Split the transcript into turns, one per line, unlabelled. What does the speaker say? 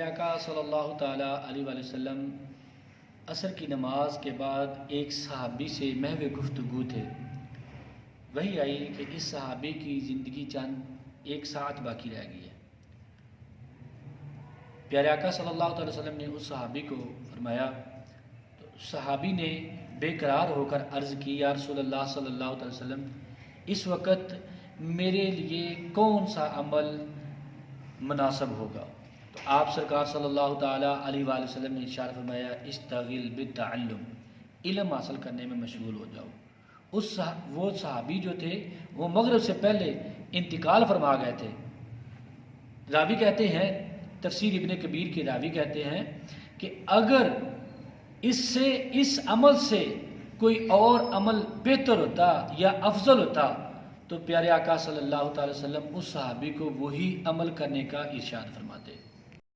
आका सल्लल्लाहु ताला अलैहि वसल्लम असर की नमाज के बाद एक सहाबी से महवे गुफ्तगू थे। वही आई कि इस सहाबी की ज़िंदगी चंद एक साथ बाकी रह गई है। प्यारे आका सल्लल्लाहु अलैहि वसल्लम ने उस सहाबी को फरमाया, तो सहाबी ने बेकरार होकर अर्ज़ की, या रसूलल्लाह सल्लल्लाहु अलैहि वसल्लम, इस वक़्त मेरे लिए कौन सा अमल मुनासिब होगा? तो आप सरकार सल्लल्लाहु ताला अलैहि वसल्लम ने इरशाद फरमाया, इस्तगिल बित्तअल्लुम, इल्म हासिल करने में मशगूल हो जाओ। वो सहाबी जो थे वो मगरिब से पहले इंतकाल फरमा गए थे। रावी कहते हैं, तफसीर इब्ने कबीर के रावी कहते हैं कि अगर इस अमल से कोई और अमल बेहतर होता या अफजल होता तो प्यारे आका सल्लल्लाहु अलैहि वसल्लम उस सहाबी को वही अमल करने का इरशाद फरमाते।